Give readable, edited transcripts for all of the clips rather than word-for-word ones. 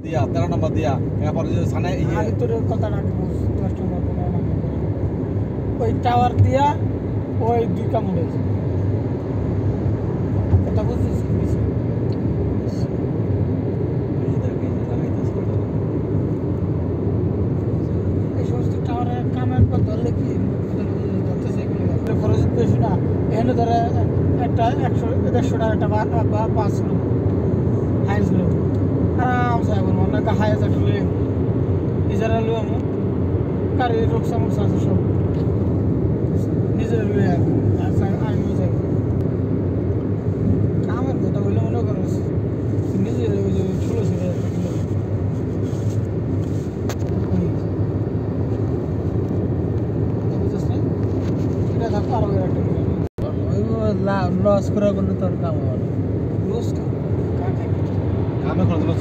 দিয়া 13 নম্বর দিয়া এরপর যে সানে আমি তোর কথাটা 10 নম্বর 15 নম্বর ওই টাওয়ার দিয়া ওই দুই কামড় হয়েছে কথা বুঝছিস এই সমস্ত টাওয়ারের কামের পর ধরলে কি ধরতেছে খরচ বেশি না এখানে ধরে একটা 100-150 টাকা একটা বাস ছিল হাইস ছিল আরামসে এখন অনেক হাইস আসলে নিজেরা লো আমি গাড়ি রোকসা মোকসা আছে সব নিজেরা লুয়ে আমি যাই কামের কথা বললে মনে করো নিজের ওই যে ষোলো ছিল এটা থাকতো আরো একটা লস করে বললে তোর কাম হবে লস কামে খরচ লস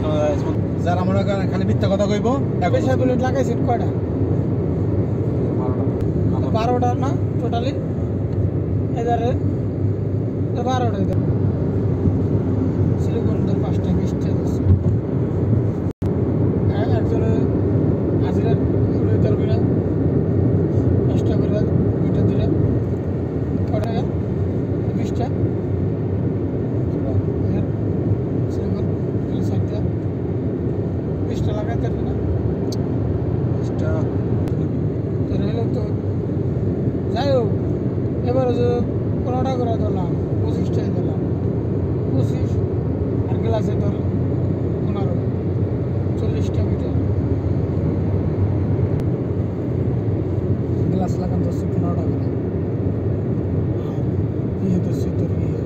যারা মনে করেন খালি মিথ্যা কথা কইব পয়সা বুলেট লাগাইছেন কয়টা 12টা না টোটালি এদারে 12টা এদার সিলিকন 5টা 20টা একজনে হাজিরা ধরবি না 5টা করে 2টা দিলে কটা 20টা সিলিকন 60টা 20টা লাগাতে পারবি না 20টা তোর হলো তো যাই হোক এবার যে 15টা করে ধরলাম 25টাই দিলাম 25 আর গ্লাসে ধর 15 40টা মিটার গ্লাস লাগান 10-15 করে ইয়ে তো তোর ইয়ে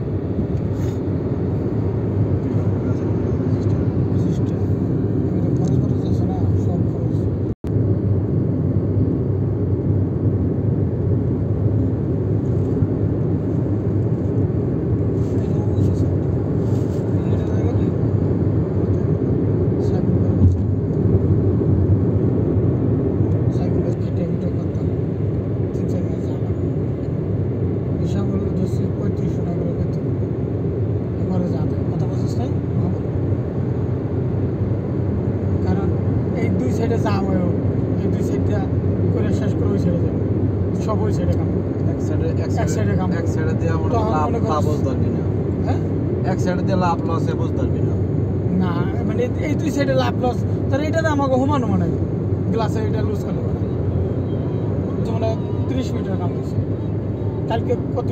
25টা খরচ খরচ আছে না সব খরচ সাইডে জাম হয় এই দুই সাইডটা করে শেষ করে ওই সাইডে যাবে সব ওই সাইডে কাম এক সাইডে কাম এক সাইডে দিয়ে আমরা লাভ বুঝতারবি না হ্যাঁ এক সাইডে দিয়ে লাভ লস বুঝতারবি না না মানে এই দুই সাইডে লাভ লস তাহলে এটাতে আমাকে হুমানো মানে গ্লাসে এটা লুজ করে যেমন 30 মিটার কাম হয়েছে কালকে কত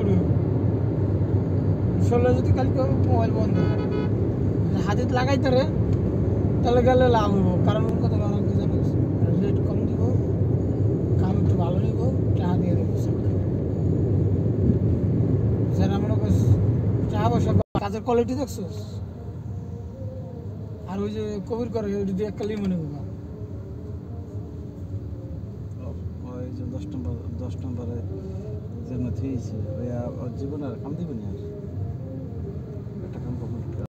ষোলো যদি কালকে মোবাইল বন্ধ হাতে লাগাইতে রে তাহলে গেলে লাভ হইব কারণ কত অনেক জানিস রেট কম দিব কাম একটু ভালো নিব টাকা দিয়ে দেবো যারা মনে করিস টাকা পয়সা কাজের কোয়ালিটি দেখছিস আর ওই যে কবির করে ওই যদি একটা লিমনে নেবো ওই যে 10 নম্বরে যে নথি জীবন আর কাম দিবেন আর